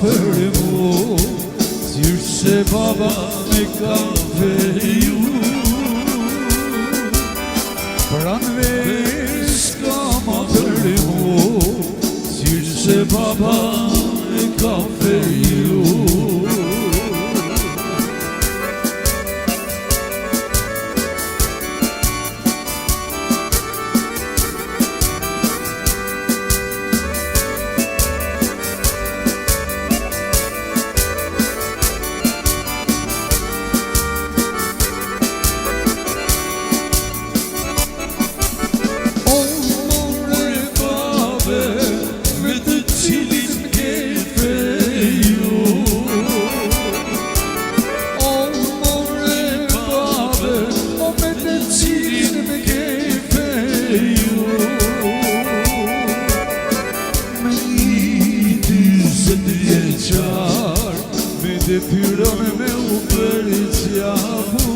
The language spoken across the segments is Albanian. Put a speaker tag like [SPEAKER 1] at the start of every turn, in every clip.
[SPEAKER 1] për mu, qysh që baba me ka feju. Pranve s'ka ma për mu, qysh që baba me ka feju. Dhe pyron me u përqafu,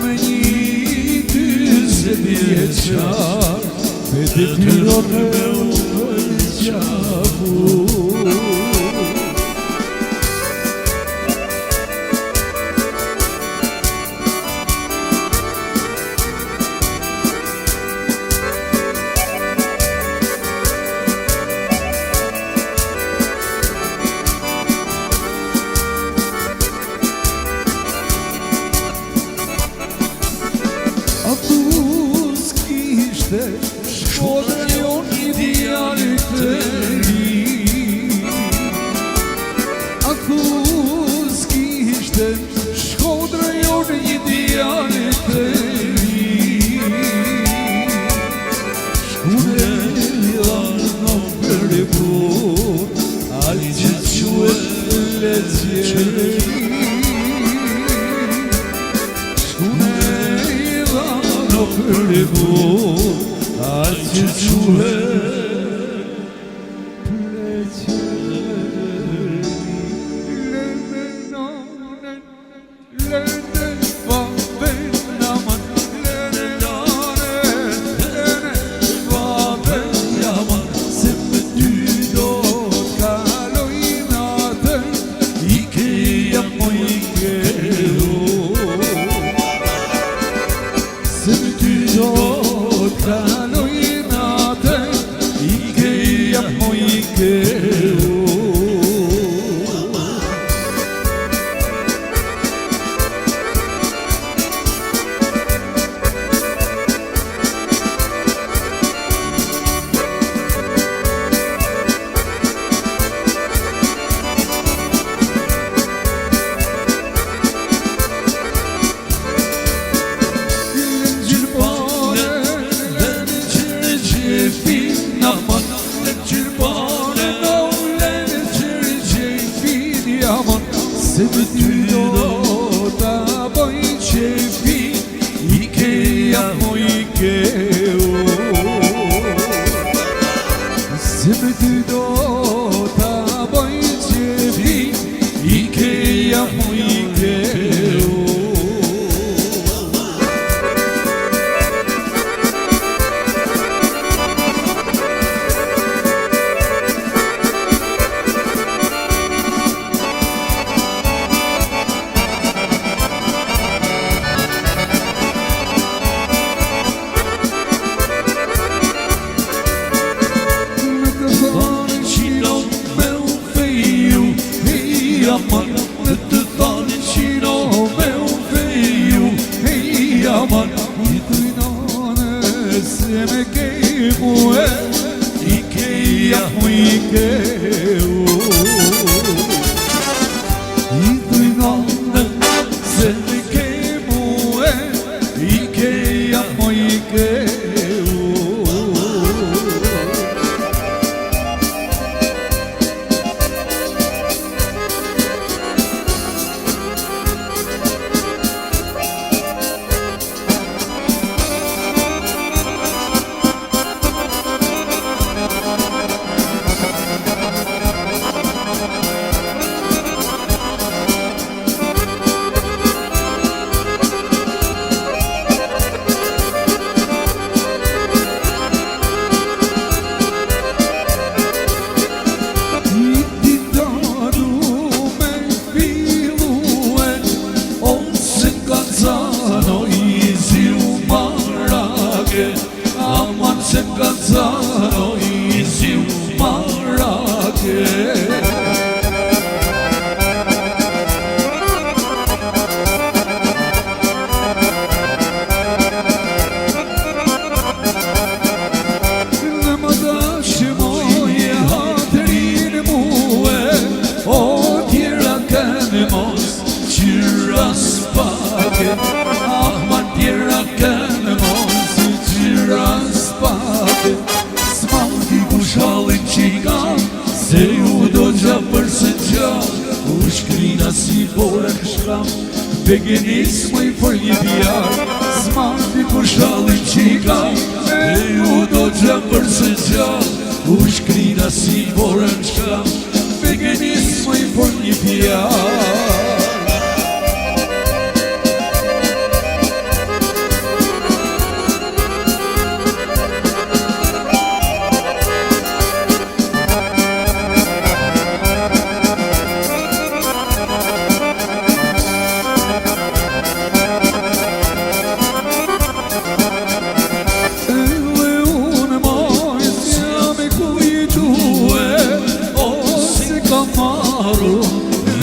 [SPEAKER 1] me një 20 vjeçar, dhe pyron me u përqafu. Shkodrën jonë idealit të ri, aku s'kishte shkodrën jonë idealit të ri. Shkune janë për e bur, ali që quet legjeri. Shkune janë për e bur, al që quhe pleqeri. Lënë nanen, lënë babën naman, lënë nanen, lënë babën naman. Se me ty do t'kaloj natën, ike jam mo ike o. Se me ty do t'kaloj natën, ike jam mo ike o. Se me ty do t'a bëj qefi, ike jam mo ike o. Se me ty do t'a bëj qefi, ike jam mo ike o. shkam Begenis më i për një bjarë Smati për shalin qika E u do gjë për se gjallë U shkrina si borën shkam Begenis më i për një bjarë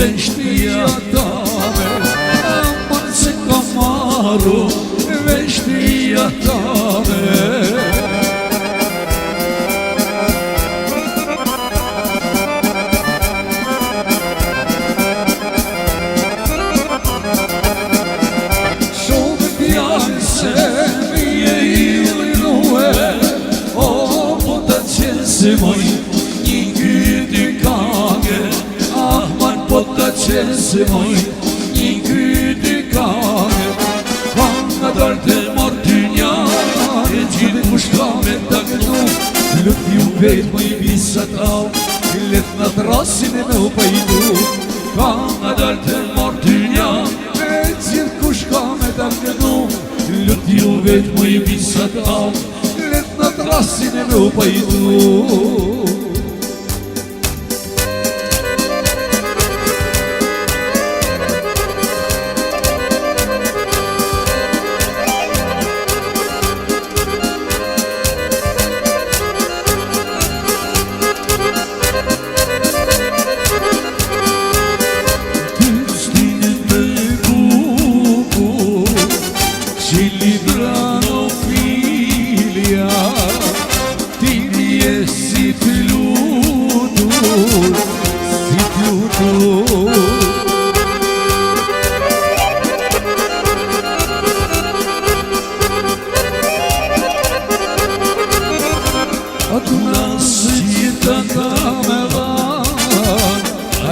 [SPEAKER 1] Veçtia tame, aman se ka maru Veçtia tame Shumë pjanë se mi e ilinue O, po të qenë se moj një kyti kage Po të qenë se moj një kyti kage Ka nga dalë të morë ty njarë E gjithë kushka me të këtu Lëtë ju vetë më i visat au Letë në të rasin e me u pajdu Ka nga dalë të morë ty njarë E gjithë kushka me të këtu Lëtë ju vetë më i visat au Letë në të rasin e me u pajdu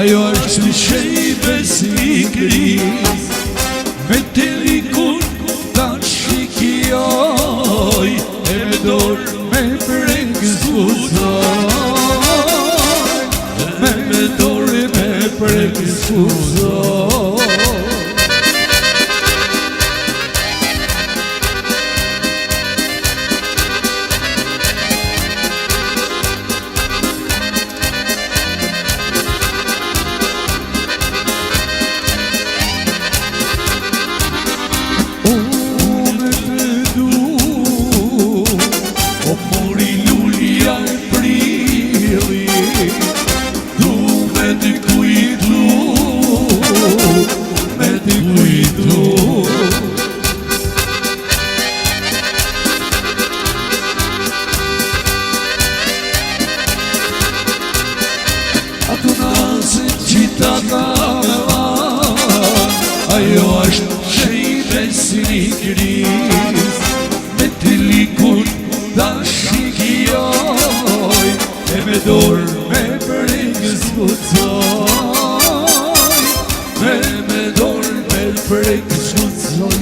[SPEAKER 1] Ajo është një shejbe si kris Me të likun ta shikjoj E me dorë me prekë zbuzoj Me dorë me prekë zbuzoj Ajo është shejbe si një kris Me të likun ta shikjoj E me dorë me prekë zbuzoj Me dorë me prekë zbuzoj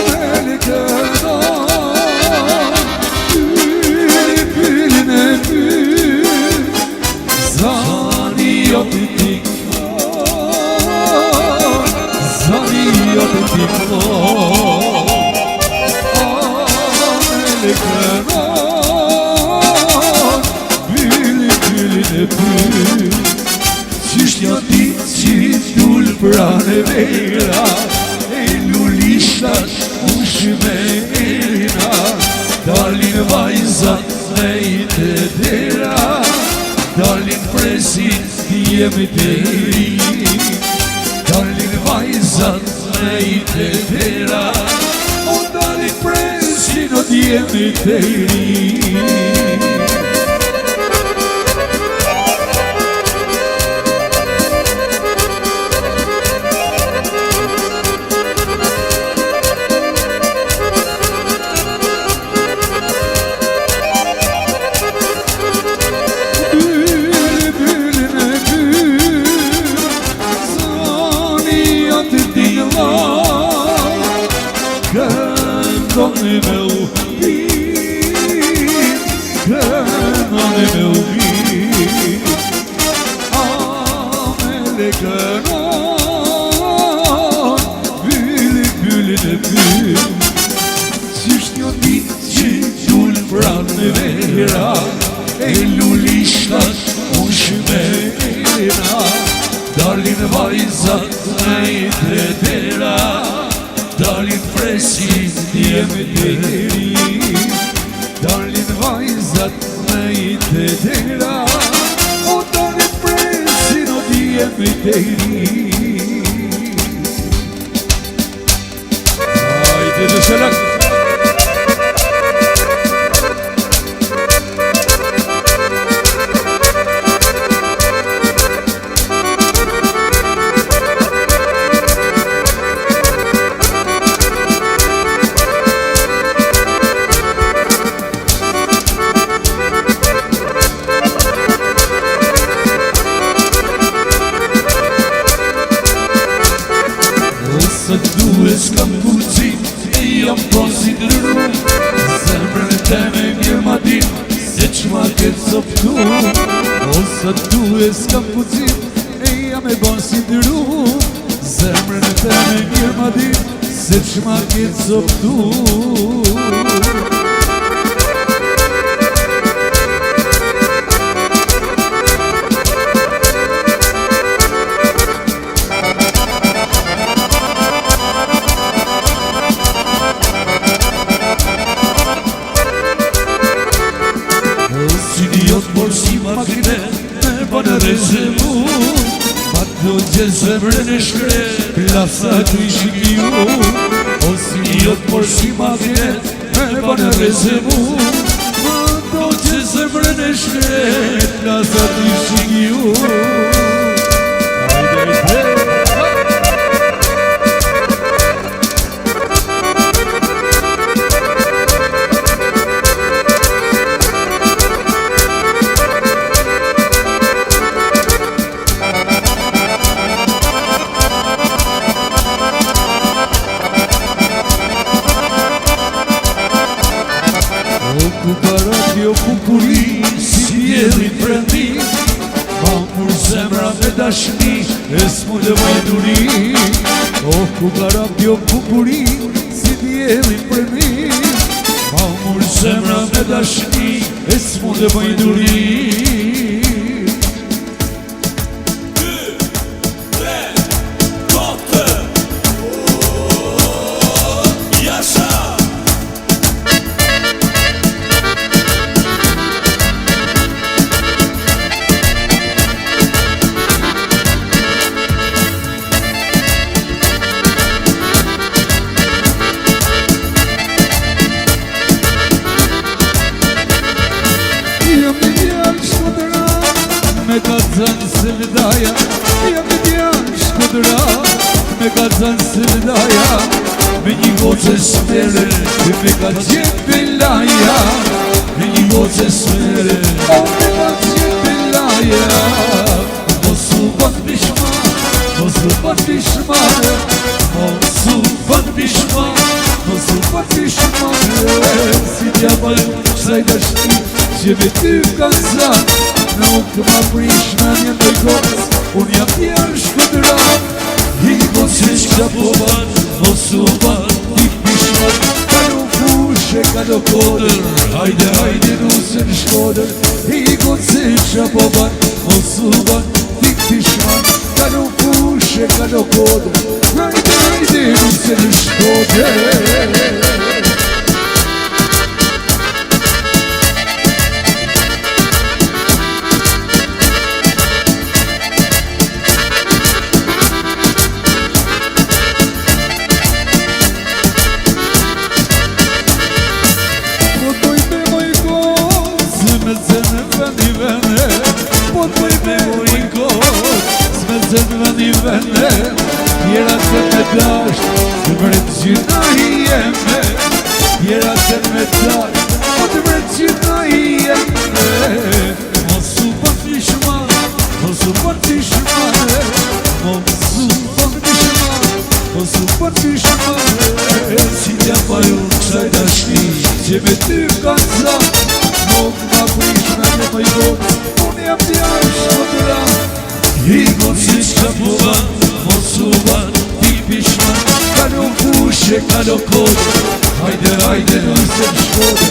[SPEAKER 1] Me likëdo Pyrin e pyr Zani jo të tik Io ti dico me këno Byli në pyr Qishtja ti që t'ullë pranë vera E lulishtat ushë me erina Dalin vajzat me i të dera Dalin presin t'jemi të ri Dalin vajzat me i të dera O dalin presin o t'jemi të ri e kënon Byllin e byll Qysht një ditë që gjullë pranë me vera E lulishtat ushmera Dalin vajzat me i tretera Dalin presin djeme deri Dalin vajzat me i tretera O dalin presin o djeme deri Hajde dhe shelak S'kam kucin e jam konsideru Zemrën e teme mirë ma din Se qma ketë soptu O sa tu e s'kam kucin e jam e konsideru Zemrën e teme mirë ma din Se qma ketë soptu Që zemrën e shkre, plasa të i shikju O si njët por si magnet, me banë rezevu Më do që zemrën e shkre, plasa të i shikju Kukarat jo kukuri, si jeli prendi Mamur zemra me dashni, e s'mu lëvaj duri O kukarat jo kukuri, si jeli prendi Mamur zemra me dashni, e s'mu lëvaj duri Me ka zënë së vëdaja Jam e djanë shkodra Me ka zënë së vëdaja Me një goce smere Me ka gjetë belaja Me një goce smere Me ka gjetë belaja Mosu ban bishma Mosu ban bishma Mosu ban bishma Mosu ban bishma Si t'ja bajë qësaj dashti Që me ty kanë zanë Nuk ma prish në një ndoj gocë Unë jam tjerë shkodra I gocë që po ban Mosu ban I pishman Ka në fushë ka në kodër Hajde, hajde nusën shkodër I gocë që po ban Mosu ban I pishman Ka në fushë ka në kodër Hajde, hajde nusën shkodër Jera se me dasht, të mërët gjyna I jeme Jera se me dasht, të mërët gjyna I jeme Mosu ban bishma, mosu ban bishma Mosu ban bishma, mosu ban bishma Si t'ja baju kësaj dashni, që me ty kanë zat Nuk ma prish me një më I gocë, unë jam t'ja shkodra I gocë që po ban, mos u ban, ti pishman. Kalo fushë, kalo kodë, hajde, hajde, nëse në shkodë.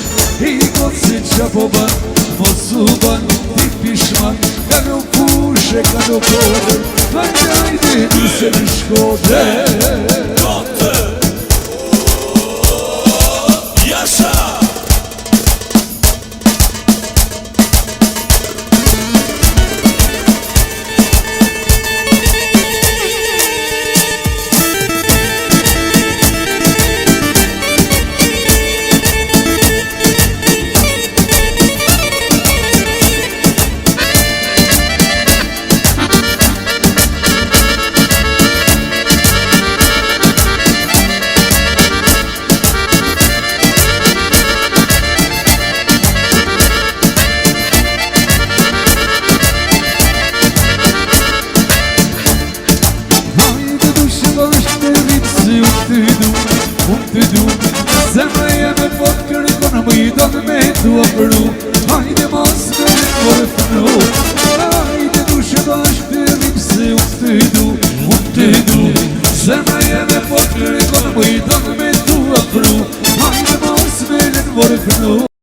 [SPEAKER 1] I goci që po ban, mos u ban, ti pishman. Kalo fushë, kalo kodë, hajde, hajde, nëse në shkodë.
[SPEAKER 2] Jasha!
[SPEAKER 1] Zemra jeme pot kërkon më I do me tua përru. Hajde mos me kore përru. Hajde dushe bashkë të rrim se unë të du. Zemra jeme pot kërkon më I do me tua përru. Hajde mos me kore përru.